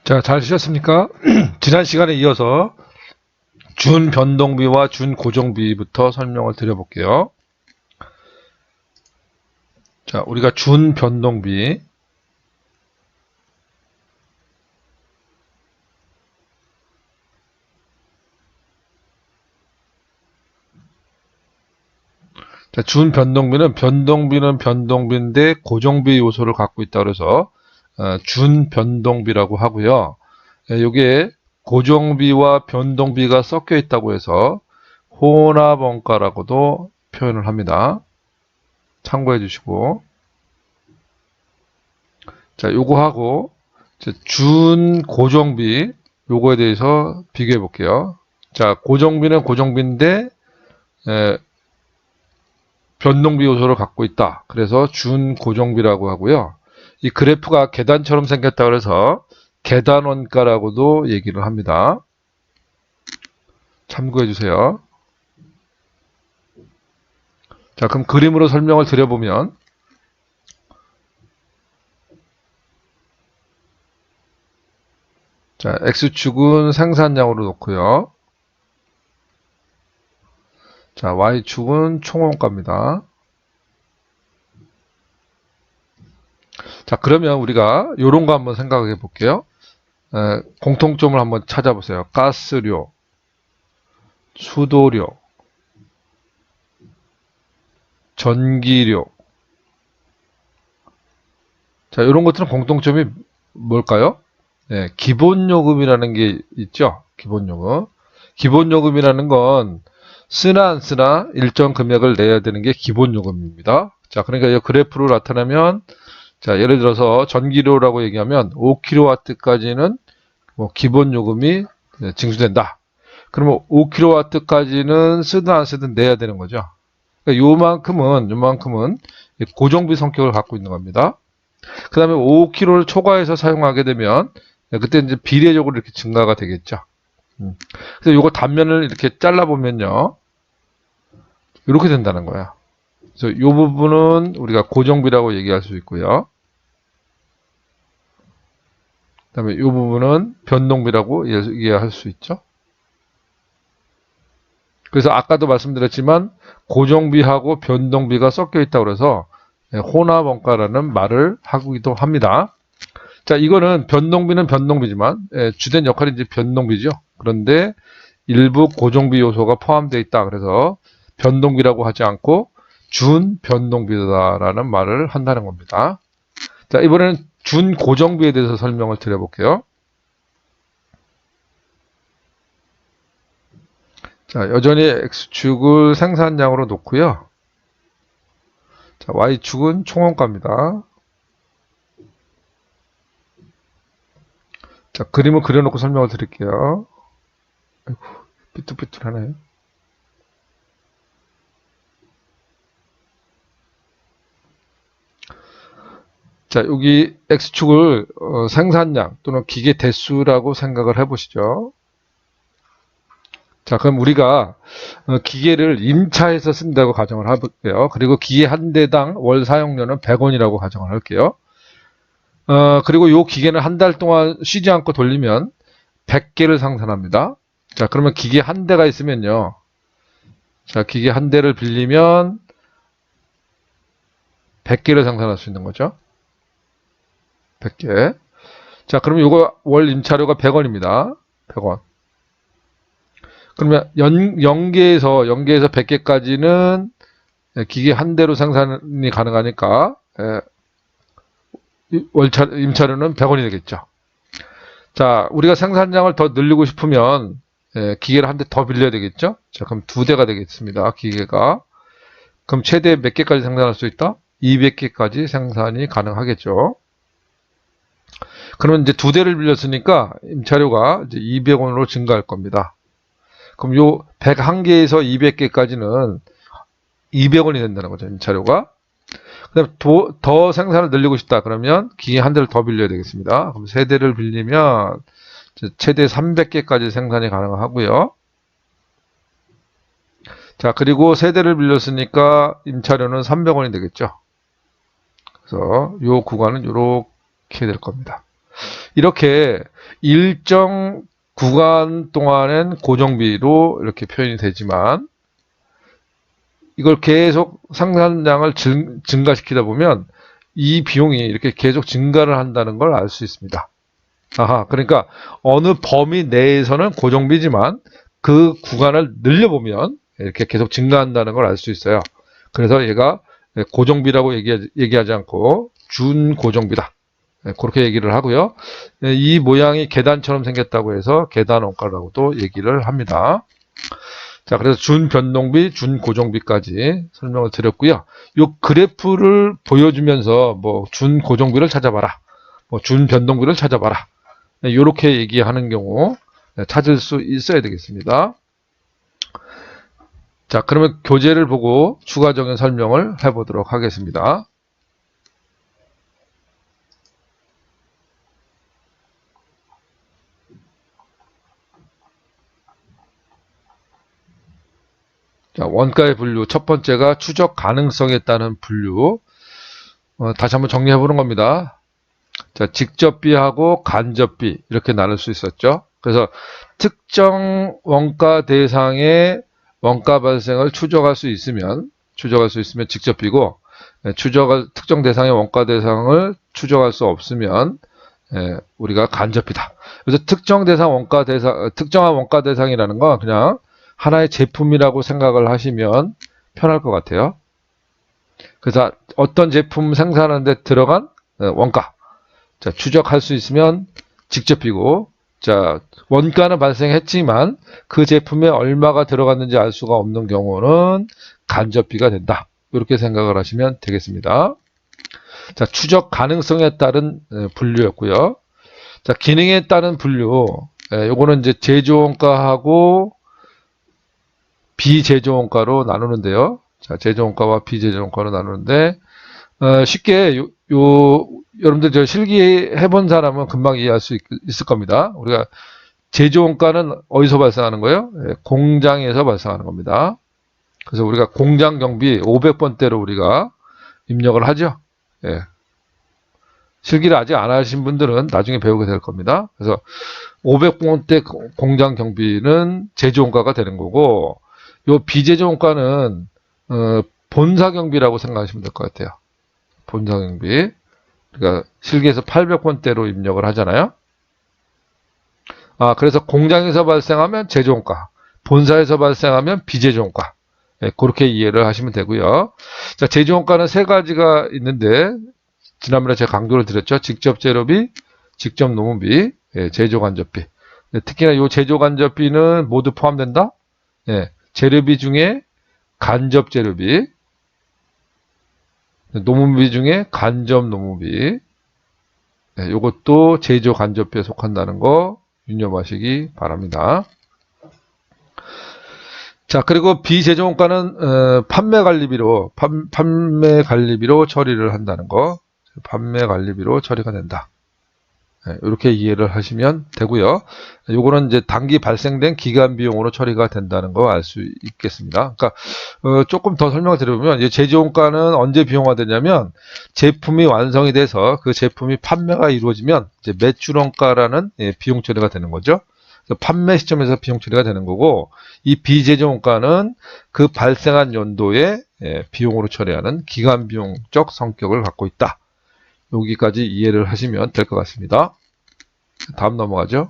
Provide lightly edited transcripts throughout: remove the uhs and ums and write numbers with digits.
자, 잘 쉬셨습니까? 지난 시간에 이어서 준변동비와 준고정비부터 설명을 드려볼게요. 자, 우리가 준변동비. 자, 준변동비는 변동비인데 고정비 요소를 갖고 있다 그래서 준변동비라고 하고요. 이게 고정비와 변동비가 섞여 있다고 해서 혼합원가라고도 표현을 합니다. 참고해 주시고. 자, 요거하고 준고정비 요거에 대해서 비교해 볼게요. 자, 고정비는 고정비인데 변동비 요소를 갖고 있다. 그래서 준고정비라고 하고요. 이 그래프가 계단처럼 생겼다 그래서 계단원가라고도 얘기를 합니다. 참고해 주세요. 자, 그럼 그림으로 설명을 드려보면 자, X축은 생산량으로 놓고요. 자, Y축은 총원가입니다. 자, 그러면 우리가 요런 거 한번 생각해 볼게요. 공통점을 한번 찾아보세요. 가스료, 수도료, 전기료. 자, 이런 것들은 공통점이 뭘까요? 네, 기본요금이라는 게 있죠. 기본요금. 기본요금이라는 건 쓰나 안 쓰나 일정 금액을 내야 되는 게 기본요금입니다. 자, 그러니까 이 그래프로 나타나면 자, 예를 들어서 전기료라고 얘기하면 5kW까지는 뭐 기본요금이 징수된다. 그러면 5kW까지는 쓰든 안 쓰든 내야 되는 거죠. 그러니까 요만큼은 고정비 성격을 갖고 있는 겁니다. 그 다음에 5kg를 초과해서 사용하게 되면 그때 이제 비례적으로 이렇게 증가가 되겠죠. 그래서 요거 단면을 이렇게 잘라보면요. 이렇게 된다는 거야. 그래서 요 부분은 우리가 고정비라고 얘기할 수 있고요. 그 다음에 요 부분은 변동비라고 얘기할 수 있죠. 그래서 아까도 말씀드렸지만 고정비하고 변동비가 섞여 있다고 그래서 혼합원가라는 말을 하기도 합니다. 자, 이거는 변동비는 변동비지만 주된 역할이 이제 변동비죠. 그런데 일부 고정비 요소가 포함되어 있다. 그래서 변동비라고 하지 않고 준변동비다라는 말을 한다는 겁니다. 자, 이번에는 준고정비에 대해서 설명을 드려볼게요. 자, 여전히 X축을 생산량으로 놓고요. 자, Y축은 총원가입니다. 자, 그림을 그려놓고 설명을 드릴게요. 아이고, 삐뚤삐뚤하네요. 자, 여기 X축을 생산량 또는 기계 대수라고 생각을 해보시죠. 자, 그럼 우리가 기계를 임차해서 쓴다고 가정을 해볼게요. 그리고 기계 한 대당 월 사용료는 100원이라고 가정을 할게요. 그리고 이 기계는 한 달 동안 쉬지 않고 돌리면 100개를 생산합니다. 자, 그러면 기계 한 대가 있으면요. 자, 기계 한 대를 빌리면 100개를 생산할 수 있는 거죠. 100개. 자, 그러면 이거 월 임차료가 100원입니다. 100원. 그러면 연계에서 100개까지는 기계 한 대로 생산이 가능하니까 임차료는 100원이 되겠죠. 자, 우리가 생산량을 더 늘리고 싶으면 기계를 한 대 더 빌려야 되겠죠. 자, 그럼 2대가 되겠습니다. 기계가. 그럼 최대 몇 개까지 생산할 수 있다? 200개까지 생산이 가능하겠죠. 그러면 이제 2대를 빌렸으니까 임차료가 이제 200원으로 증가할 겁니다. 그럼 요 101개에서 200개까지는 200원이 된다는 거죠, 임차료가. 그다음에 더 생산을 늘리고 싶다. 그러면 기계 한 대를 더 빌려야 되겠습니다. 그럼 3대를 빌리면 최대 300개까지 생산이 가능하고요. 자, 그리고 3대를 빌렸으니까 임차료는 300원이 되겠죠. 그래서 요 구간은 이렇게 될 겁니다. 이렇게 일정 구간 동안엔 고정비로 이렇게 표현이 되지만 이걸 계속 생산량을 증가시키다 보면 이 비용이 이렇게 계속 증가를 한다는 걸 알 수 있습니다. 아하, 그러니까 어느 범위 내에서는 고정비지만 그 구간을 늘려보면 이렇게 계속 증가한다는 걸 알 수 있어요. 그래서 얘가 고정비라고 얘기하지 않고 준고정비다. 그렇게 얘기를 하고요. 이 모양이 계단처럼 생겼다고 해서 계단 원가라고도 얘기를 합니다. 자, 그래서 준변동비, 준고정비까지 설명을 드렸고요. 이 그래프를 보여주면서 뭐 준고정비를 찾아봐라, 뭐 준변동비를 찾아봐라, 이렇게 얘기하는 경우 찾을 수 있어야 되겠습니다. 자, 그러면 교재를 보고 추가적인 설명을 해보도록 하겠습니다. 자, 원가의 분류 첫 번째가 추적 가능성에 따른 분류. 다시 한번 정리해 보는 겁니다. 자, 직접비하고 간접비 이렇게 나눌 수 있었죠. 그래서 특정 원가 대상의 원가 발생을 추적할 수 있으면 직접비고, 특정 대상의 원가 대상을 추적할 수 없으면 우리가 간접비다. 그래서 특정한 원가 대상이라는 건 그냥 하나의 제품이라고 생각을 하시면 편할 것 같아요. 그래서 어떤 제품 생산하는데 들어간 원가, 자, 추적할 수 있으면 직접비고, 자, 원가는 발생했지만 그 제품에 얼마가 들어갔는지 알 수가 없는 경우는 간접비가 된다. 이렇게 생각을 하시면 되겠습니다. 자, 추적 가능성에 따른 분류였고요. 자, 기능에 따른 분류. 요거는 이제 제조원가하고 비제조원가로 나누는데요. 자, 제조원가와 비제조원가로 나누는데, 쉽게 여러분들 저 실기 해본 사람은 금방 이해할 수 있을 겁니다. 우리가 제조원가는 어디서 발생하는 거예요? 공장에서 발생하는 겁니다. 그래서 우리가 공장 경비 500번대로 우리가 입력을 하죠. 예. 실기를 아직 안 하신 분들은 나중에 배우게 될 겁니다. 그래서 500번대 공장 경비는 제조원가가 되는 거고, 요 비제조원가는 본사 경비라고 생각하시면 될 것 같아요. 본사 경비. 그러니까 실기에서 800번대로 입력을 하잖아요. 그래서 공장에서 발생하면 제조원가, 본사에서 발생하면 비제조원가. 그렇게 이해를 하시면 되고요. 자, 제조원가는 세 가지가 있는데 지난번에 제가 강조를 드렸죠. 직접 재료비, 직접 노무비, 제조간접비. 특히나 이 제조간접비는 모두 포함된다. 재료비 중에 간접 재료비, 노무비 중에 간접 노무비, 이것도 제조 간접비에 속한다는 거 유념하시기 바랍니다. 자, 그리고 비제조원가는 판매 관리비로 처리를 한다는 거, 판매 관리비로 처리가 된다. 이렇게 이해를 하시면 되고요. 요거는 이제 단기 발생된 기간 비용으로 처리가 된다는 거 알 수 있겠습니다. 그러니까 조금 더 설명을 드려보면 이 제조원가는 언제 비용화되냐면 제품이 완성이 돼서 그 제품이 판매가 이루어지면 이제 매출원가라는 비용 처리가 되는 거죠. 판매 시점에서 비용 처리가 되는 거고, 이 비제조원가는 그 발생한 연도에 비용으로 처리하는 기간 비용적 성격을 갖고 있다. 여기까지 이해를 하시면 될 것 같습니다. 다음 넘어가죠.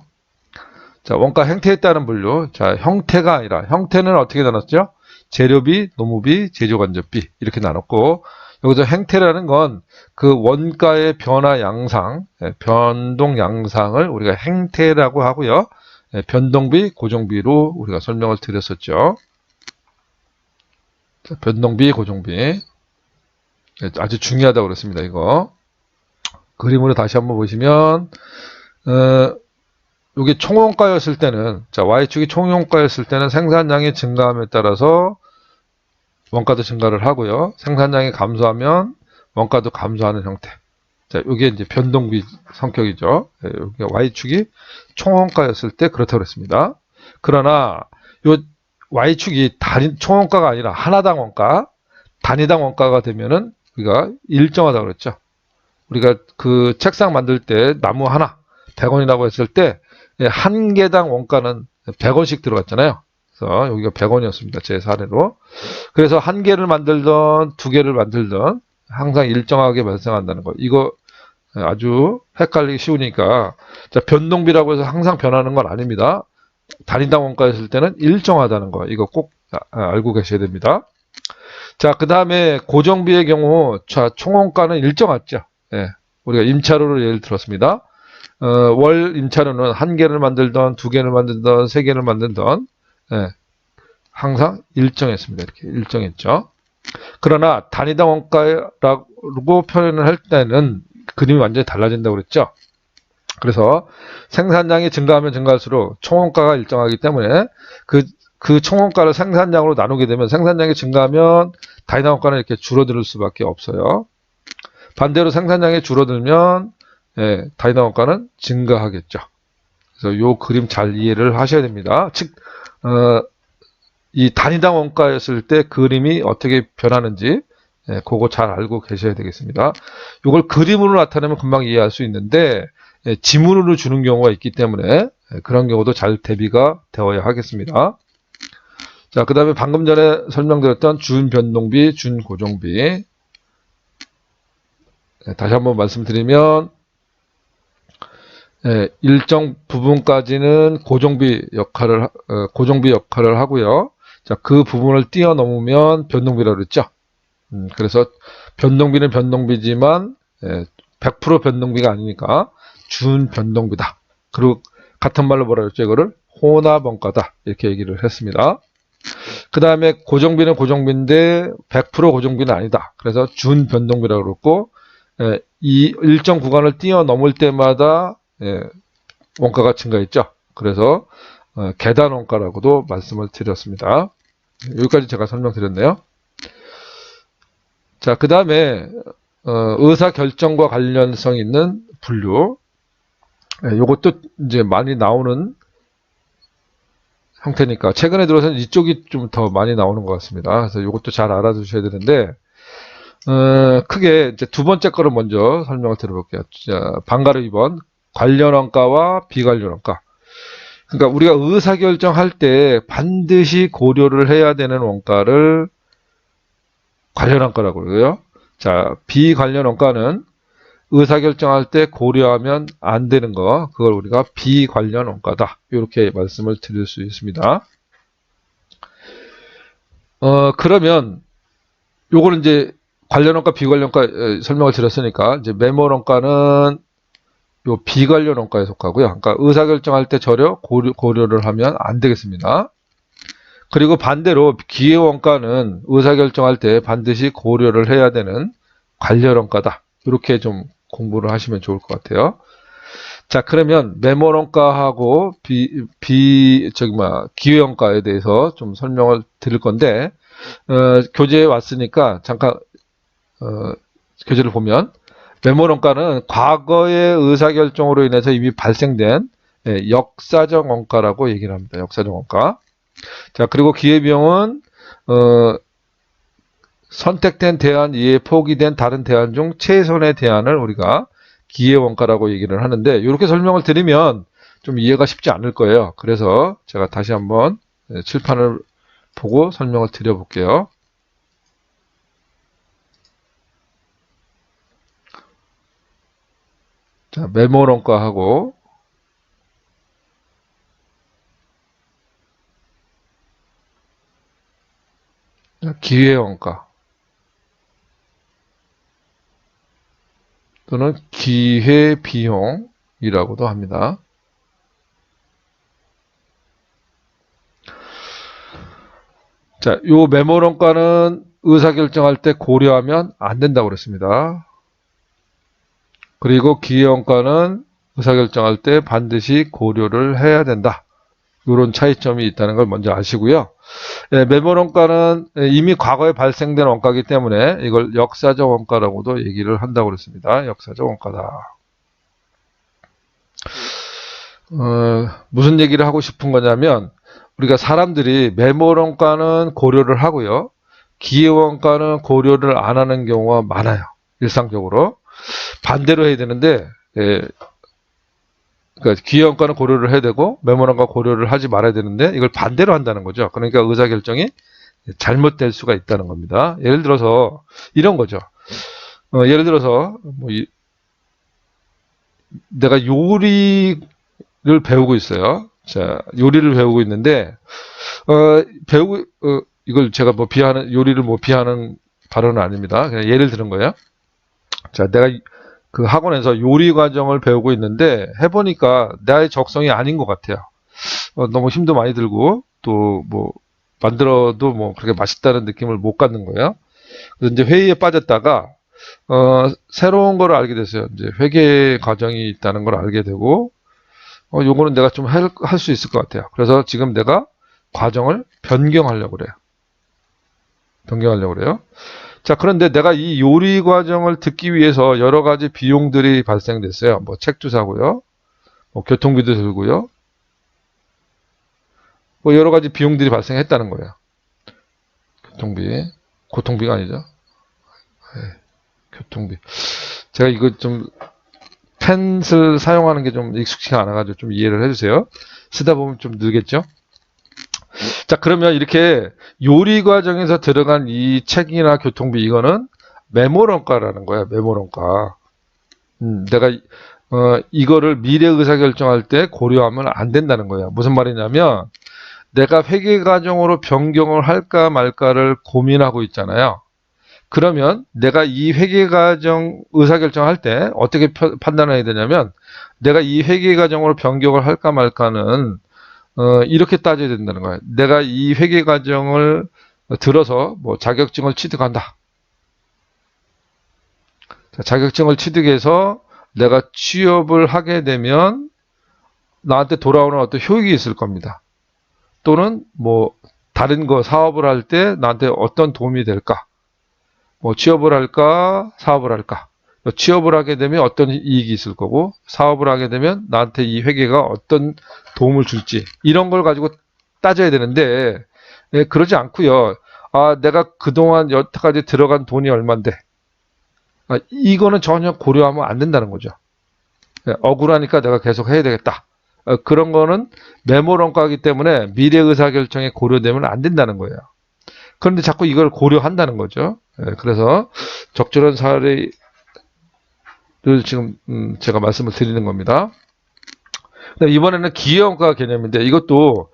자, 원가 행태에 따른 분류. 자, 형태가 아니라, 형태는 어떻게 나눴죠? 재료비, 노무비, 제조간접비 이렇게 나눴고, 여기서 행태라는 건 그 원가의 변화 양상, 변동 양상을 우리가 행태라고 하고요. 변동비, 고정비로 우리가 설명을 드렸었죠. 자, 변동비, 고정비. 아주 중요하다고 그랬습니다, 이거. 그림으로 다시 한번 보시면, 이게 총원가였을 때는, 자, Y축이 총원가였을 때는 생산량이 증가함에 따라서 원가도 증가를 하고요. 생산량이 감소하면 원가도 감소하는 형태. 자, 이게 이제 변동비 성격이죠. 여기 Y축이 총원가였을 때 그렇다고 그랬습니다. 그러나, 요 Y축이 총원가가 아니라 하나당 원가, 단위당 원가가 되면은 우리가 일정하다고 그랬죠. 우리가 그 책상 만들 때 나무 하나, 100원이라고 했을 때 한 개당 원가는 100원씩 들어갔잖아요. 그래서 여기가 100원이었습니다. 제 사례로. 그래서 한 개를 만들던 두 개를 만들던 항상 일정하게 발생한다는 거. 이거 아주 헷갈리기 쉬우니까, 자, 변동비라고 해서 항상 변하는 건 아닙니다. 단위당 원가였을 때는 일정하다는 거. 이거 꼭 알고 계셔야 됩니다. 자, 그 다음에 고정비의 경우, 자, 총원가는 일정하죠. 예, 우리가 임차료를 예를 들었습니다. 월 임차료는 한 개를 만들던, 두 개를 만들던, 세 개를 만들던, 예, 항상 일정했습니다. 이렇게 일정했죠. 그러나 단위당 원가라고 표현을 할 때는 그림이 완전히 달라진다고 그랬죠. 그래서 생산량이 증가하면 증가할수록 총원가가 일정하기 때문에 그 총원가를 생산량으로 나누게 되면 생산량이 증가하면 단위당 원가는 이렇게 줄어들 수밖에 없어요. 반대로 생산량이 줄어들면 단위당 원가는 증가하겠죠. 그래서 이 그림 잘 이해를 하셔야 됩니다. 즉, 이 단위당 원가였을 때 그림이 어떻게 변하는지 그거 잘 알고 계셔야 되겠습니다. 이걸 그림으로 나타내면 금방 이해할 수 있는데 지문으로 주는 경우가 있기 때문에 그런 경우도 잘 대비가 되어야 하겠습니다. 자, 그 다음에 방금 전에 설명드렸던 준변동비, 준고정비. 다시 한번 말씀드리면 일정 부분까지는 고정비 역할을 하고요. 자, 그 부분을 뛰어넘으면 변동비라고 그랬죠. 그래서 변동비는 변동비지만 100% 변동비가 아니니까 준변동비다. 그리고 같은 말로 뭐라 그랬죠? 이거를 혼합원가다. 이렇게 얘기를 했습니다. 그 다음에 고정비는 고정비인데 100% 고정비는 아니다. 그래서 준변동비라고 그랬고, 이 일정 구간을 뛰어넘을 때마다 원가가 증가했죠. 그래서 계단 원가라고도 말씀을 드렸습니다. 여기까지 제가 설명드렸네요. 자, 그 다음에 의사결정과 관련성 있는 분류. 요것도 이제 많이 나오는 형태니까 최근에 들어서는 이쪽이 좀 더 많이 나오는 것 같습니다. 그래서 이것도 잘 알아두셔야 되는데, 크게 이제 두 번째 거를 먼저 설명을 드려볼게요. 자, 방가로 2번 관련 원가와 비관련 원가. 그러니까 우리가 의사결정할 때 반드시 고려를 해야 되는 원가를 관련 원가라고 그러고요. 자, 비관련 원가는 의사결정할 때 고려하면 안 되는 거, 그걸 우리가 비관련 원가다. 이렇게 말씀을 드릴 수 있습니다. 그러면 요거는 이제 관련 원가, 비관련 원가 설명을 드렸으니까 이제 매몰 원가는 요 비관련 원가에 속하고요. 그러니까 의사결정할 때 전혀 고려를 하면 안 되겠습니다. 그리고 반대로 기회원가는 의사결정할 때 반드시 고려를 해야 되는 관련 원가다. 이렇게 좀 공부를 하시면 좋을 것 같아요. 자, 그러면 매몰원가하고 기회원가에 대해서 좀 설명을 드릴 건데, 교재에 왔으니까 잠깐 교재를 보면 매몰원가는 과거의 의사결정으로 인해서 이미 발생된 역사적 원가라고 얘기를 합니다. 역사적 원가. 자, 그리고 기회비용은 선택된 대안 이외에 포기된 다른 대안 중 최선의 대안을 우리가 기회원가라고 얘기를 하는데, 이렇게 설명을 드리면 좀 이해가 쉽지 않을 거예요. 그래서 제가 다시 한번 칠판을 보고 설명을 드려볼게요. 자, 매몰원가하고 기회원가 또는 기회비용이라고도 합니다. 자, 요 매몰원가는 의사결정할 때 고려하면 안 된다고 그랬습니다. 그리고 기회원가는 의사결정할 때 반드시 고려를 해야 된다. 이런 차이점이 있다는 걸 먼저 아시고요. 매몰원가는 이미 과거에 발생된 원가이기 때문에 이걸 역사적 원가라고도 얘기를 한다고 그랬습니다. 역사적 원가다. 무슨 얘기를 하고 싶은 거냐면, 우리가 사람들이 매몰원가는 고려를 하고요, 기회원가는 고려를 안 하는 경우가 많아요. 일상적으로. 반대로 해야 되는데, 그러니까 기회원가는 고려를 해야 되고 메모란가 고려를 하지 말아야 되는데 이걸 반대로 한다는 거죠. 그러니까 의사결정이 잘못될 수가 있다는 겁니다. 예를 들어서 이런 거죠. 예를 들어서 뭐 내가 요리를 배우고 있어요. 자, 요리를 배우고 있는데 이걸 제가 뭐 비하는 요리를 뭐 비하는 발언은 아닙니다. 그냥 예를 들은 거예요. 자, 내가 그 학원에서 요리 과정을 배우고 있는데 해보니까 나의 적성이 아닌 것 같아요. 너무 힘도 많이 들고 또 뭐 만들어도 뭐 그렇게 맛있다는 느낌을 못 갖는 거예요. 그래서 이제 회의에 빠졌다가 새로운 걸 알게 됐어요. 이제 회계 과정이 있다는 걸 알게 되고 요거는 내가 좀 할 수 있을 것 같아요. 그래서 지금 내가 과정을 변경하려고 그래요. 자, 그런데 내가 이 요리 과정을 듣기 위해서 여러 가지 비용들이 발생됐어요. 뭐 책도 사고요. 뭐 교통비도 들고요. 뭐 여러 가지 비용들이 발생했다는 거예요. 고통비가 아니죠. 교통비. 제가 이거 좀 펜슬 사용하는 게 좀 익숙치가 않아가지고 좀 이해를 해주세요. 쓰다 보면 좀 늘겠죠. 자, 그러면 이렇게 요리 과정에서 들어간 이 책이나 교통비 이거는 메모런가라는 거야. 메모런가. 내가 이거를 미래 의사결정할 때 고려하면 안 된다는 거야. 무슨 말이냐면 내가 회계 과정으로 변경을 할까 말까를 고민하고 있잖아요. 그러면 내가 이 회계 과정 의사결정할 때 어떻게 판단해야 되냐면 내가 이 회계 과정으로 변경을 할까 말까는 이렇게 따져야 된다는 거예요. 내가 이 회계 과정을 들어서 뭐 자격증을 취득한다. 자, 자격증을 취득해서 내가 취업을 하게 되면 나한테 돌아오는 어떤 효익이 있을 겁니다. 또는 뭐 다른 거 사업을 할 때 나한테 어떤 도움이 될까? 뭐 취업을 할까? 사업을 할까? 취업을 하게 되면 어떤 이익이 있을 거고 사업을 하게 되면 나한테 이 회계가 어떤 도움을 줄지 이런 걸 가지고 따져야 되는데 그러지 않고요. 내가 그동안 여태까지 들어간 돈이 얼만데 이거는 전혀 고려하면 안 된다는 거죠. 억울하니까 내가 계속 해야 되겠다. 그런 거는 메모런가이기 때문에 미래 의사결정에 고려되면 안 된다는 거예요. 그런데 자꾸 이걸 고려한다는 거죠. 그래서 적절한 사례를 지금 제가 말씀을 드리는 겁니다. 이번에는 기회원가 개념인데 이것도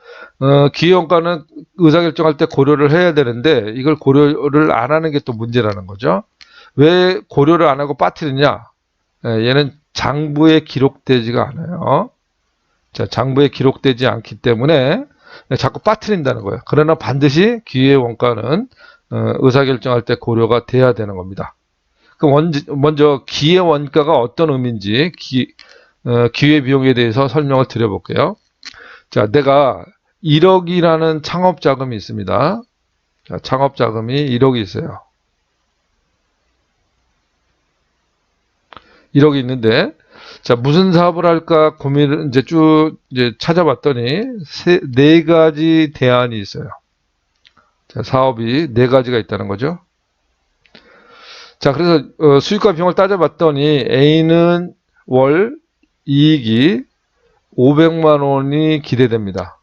기회원가는 의사결정할 때 고려를 해야 되는데 이걸 고려를 안 하는 게 또 문제라는 거죠. 왜 고려를 안 하고 빠뜨리냐? 얘는 장부에 기록되지가 않아요. 자, 장부에 기록되지 않기 때문에 자꾸 빠뜨린다는 거예요. 그러나 반드시 기회원가는 의사결정할 때 고려가 돼야 되는 겁니다. 그럼 먼저 기회원가가 어떤 의미인지 기회비용에 대해서 설명을 드려볼게요. 자, 내가 1억이라는 창업자금이 있습니다. 자, 창업자금이 1억이 있어요. 1억이 있는데, 자, 무슨 사업을 할까 고민을 이제 찾아봤더니, 네 가지 대안이 있어요. 자, 사업이 네 가지가 있다는 거죠. 자, 그래서, 수익과 비용을 따져봤더니, A는 월 이익이 500만 원이 기대됩니다.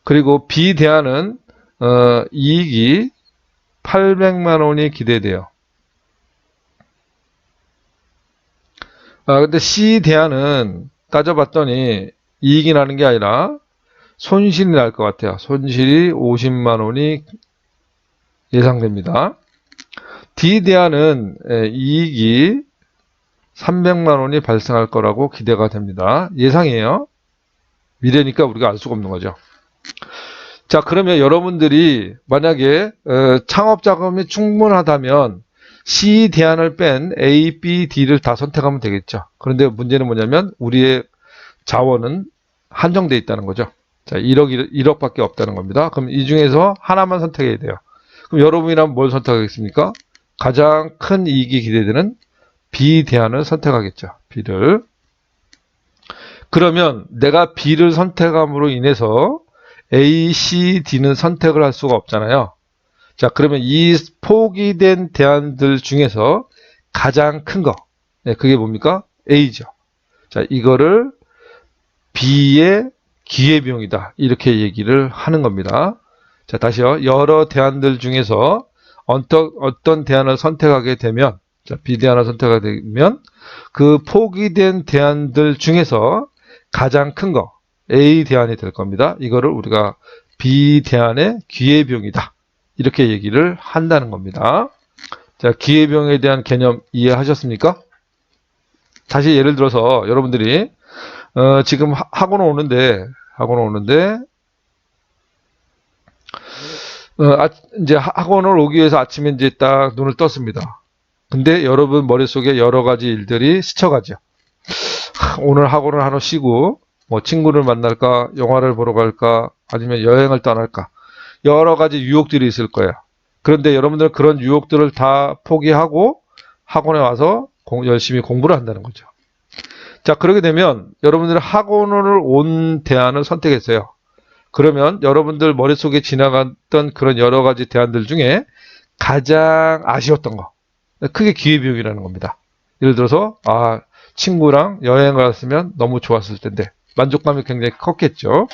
그리고 B 대안은, 이익이 800만 원이 기대돼요. 근데 C 대안은 따져봤더니 이익이 나는 게 아니라 손실이 날 것 같아요. 손실이 50만 원이 예상됩니다. D 대안은 이익이 300만 원이 발생할 거라고 기대가 됩니다. 예상이에요. 미래니까 우리가 알 수가 없는 거죠. 자, 그러면 여러분들이 만약에 창업 자금이 충분하다면 C 대안을 뺀 A, B, D를 다 선택하면 되겠죠. 그런데 문제는 뭐냐면 우리의 자원은 한정되어 있다는 거죠. 자, 1억밖에 없다는 겁니다. 그럼 이 중에서 하나만 선택해야 돼요. 그럼 여러분이라면 뭘 선택하겠습니까? 가장 큰 이익이 기대되는 B 대안을 선택하겠죠. B를. 그러면 내가 B를 선택함으로 인해서 A, C, D는 선택을 할 수가 없잖아요. 자, 그러면 이 포기된 대안들 중에서 가장 큰 거, 그게 뭡니까? A죠. 자, 이거를 B의 기회비용이다. 이렇게 얘기를 하는 겁니다. 자, 다시요. 여러 대안들 중에서 어떤 대안을 선택하게 되면, 자, B 대안을 선택하게 되면, 그 포기된 대안들 중에서 가장 큰 거, A 대안이 될 겁니다. 이거를 우리가 B 대안의 기회비용이다. 이렇게 얘기를 한다는 겁니다. 자, 기회비용에 대한 개념 이해하셨습니까? 다시 예를 들어서 여러분들이 지금 학원 오는데 이제 학원을 오기 위해서 아침에 이제 딱 눈을 떴습니다. 근데 여러분 머릿속에 여러 가지 일들이 스쳐가죠. 오늘 학원을 하나 쉬고 뭐 친구를 만날까, 영화를 보러 갈까, 아니면 여행을 떠날까, 여러 가지 유혹들이 있을 거예요. 그런데 여러분들은 그런 유혹들을 다 포기하고 학원에 와서 열심히 공부를 한다는 거죠. 자, 그렇게 되면 여러분들은 학원을 온 대안을 선택했어요. 그러면 여러분들 머릿속에 지나갔던 그런 여러 가지 대안들 중에 가장 아쉬웠던 거, 그게 기회비용이라는 겁니다. 예를 들어서 친구랑 여행을 갔으면 너무 좋았을 텐데 만족감이 굉장히 컸겠죠.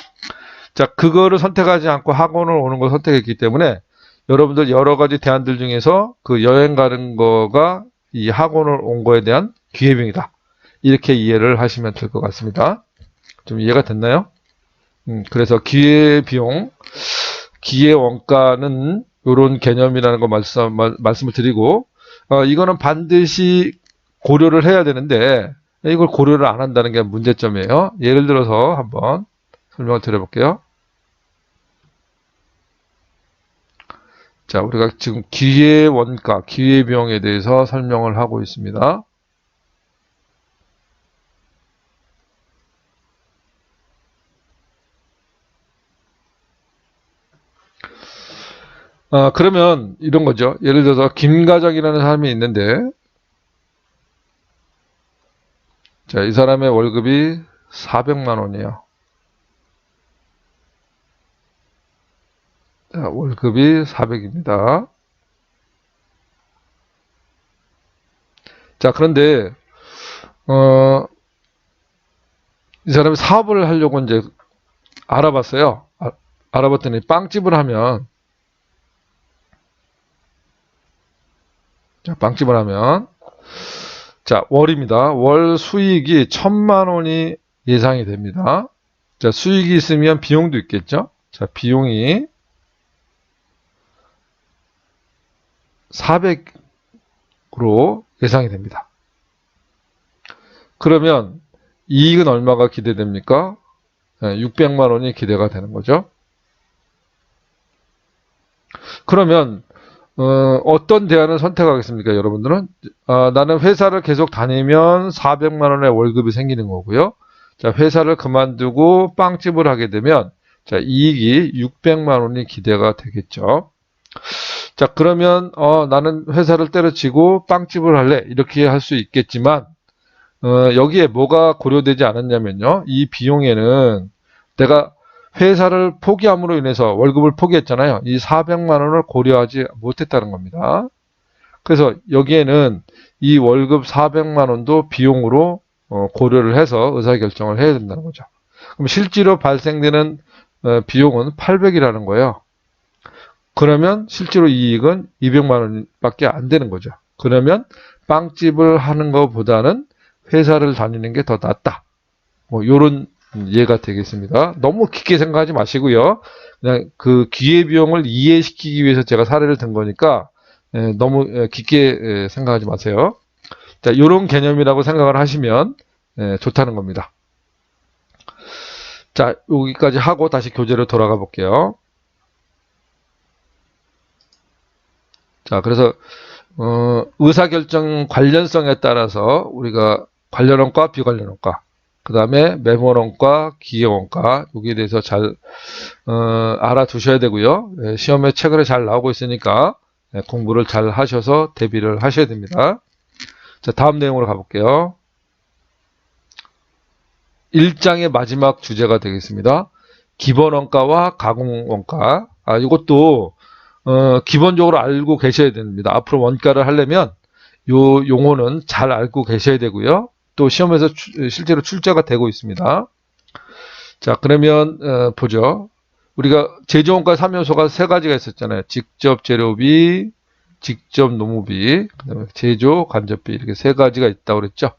자, 그거를 선택하지 않고 학원을 오는 걸 선택했기 때문에 여러분들 여러 가지 대안들 중에서 그 여행 가는 거가 이 학원을 온 거에 대한 기회비용이다. 이렇게 이해를 하시면 될 것 같습니다. 좀 이해가 됐나요? 그래서 기회비용, 기회원가는 이런 개념이라는 거 말씀을 드리고, 이거는 반드시 고려를 해야 되는데 이걸 고려를 안 한다는 게 문제점이에요. 예를 들어서 한번 설명을 드려볼게요. 자, 우리가 지금 기회원가, 기회비용에 대해서 설명을 하고 있습니다. 그러면 이런 거죠. 예를 들어서 김과장이라는 사람이 있는데, 자, 이 사람의 월급이 400만 원이에요. 자, 월급이 400입니다. 자, 그런데 이 사람이 사업을 하려고 이제 알아봤어요. 알아봤더니 빵집을 하면, 자, 빵집을 하면, 자, 월입니다. 월 수익이 1000만 원이 예상이 됩니다. 자, 수익이 있으면 비용도 있겠죠? 자, 비용이 400으로 예상이 됩니다. 그러면 이익은 얼마가 기대됩니까? 600만 원이 기대가 되는 거죠. 그러면 어떤 대안을 선택하겠습니까, 여러분들은? 나는 회사를 계속 다니면 400만 원의 월급이 생기는 거고요. 자, 회사를 그만두고 빵집을 하게 되면, 자, 이익이 600만 원이 기대가 되겠죠. 자, 그러면 나는 회사를 때려치고 빵집을 할래, 이렇게 할 수 있겠지만, 여기에 뭐가 고려되지 않았냐면요, 이 비용에는 내가 회사를 포기함으로 인해서 월급을 포기했잖아요. 이 400만 원을 고려하지 못했다는 겁니다. 그래서 여기에는 이 월급 400만 원도 비용으로 고려를 해서 의사결정을 해야 된다는 거죠. 그럼 실제로 발생되는 비용은 800이라는 거예요. 그러면 실제로 이익은 200만 원밖에 안 되는 거죠. 그러면 빵집을 하는 것보다는 회사를 다니는 게 더 낫다. 뭐 이런 이해가 되겠습니다. 너무 깊게 생각하지 마시고요. 그냥 그 기회비용을 이해시키기 위해서 제가 사례를 든 거니까 너무 깊게 생각하지 마세요. 자, 이런 개념이라고 생각을 하시면 좋다는 겁니다. 자, 여기까지 하고 다시 교재로 돌아가 볼게요. 자, 그래서 의사결정 관련성에 따라서 우리가 관련원가, 비관련원가, 그 다음에 메모원가, 기회원가, 여기에 대해서 잘 알아두셔야 되고요. 시험에 최근에 잘 나오고 있으니까 공부를 잘 하셔서 대비를 하셔야 됩니다. 자, 다음 내용으로 가볼게요. 1장의 마지막 주제가 되겠습니다. 기본원가와 가공원가. 이것도 기본적으로 알고 계셔야 됩니다. 앞으로 원가를 하려면 요 용어는 잘 알고 계셔야 되고요. 또 시험에서 실제로 출제가 되고 있습니다. 자, 그러면 보죠. 우리가 제조원가 3요소가 세 가지가 있었잖아요. 직접 재료비, 직접 노무비, 그다음에 제조 간접비 이렇게 세 가지가 있다고 그랬죠.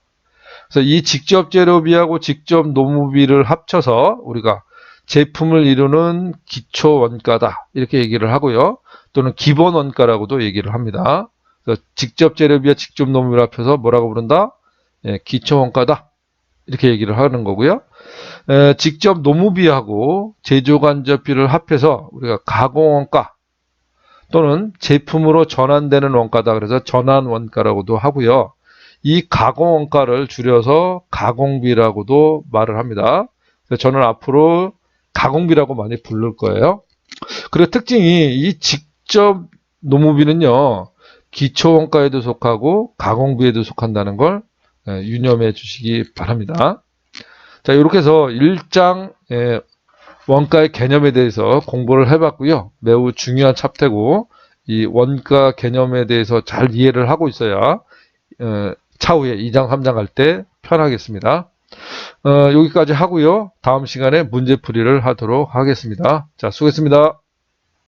그래서 이 직접 재료비하고 직접 노무비를 합쳐서 우리가 제품을 이루는 기초 원가다 이렇게 얘기를 하고요. 또는 기본 원가라고도 얘기를 합니다. 그래서 직접 재료비와 직접 노무비를 합쳐서 뭐라고 부른다? 예, 기초 원가다 이렇게 얘기를 하는 거고요. 직접 노무비하고 제조 간접비를 합해서 우리가 가공 원가 또는 제품으로 전환되는 원가다 그래서 전환 원가라고도 하고요. 이 가공 원가를 줄여서 가공비라고도 말을 합니다. 그래서 저는 앞으로 가공비라고 많이 부를 거예요. 그리고 특징이 이 직접 노무비는요. 기초 원가에도 속하고 가공비에도 속한다는 걸 유념해 주시기 바랍니다. 자, 이렇게 해서 1장 원가의 개념에 대해서 공부를 해봤고요. 매우 중요한 챕터고 이 원가 개념에 대해서 잘 이해를 하고 있어야 차후에 2장, 3장 갈 때 편하겠습니다. 여기까지 하고요. 다음 시간에 문제풀이를 하도록 하겠습니다. 자, 수고했습니다.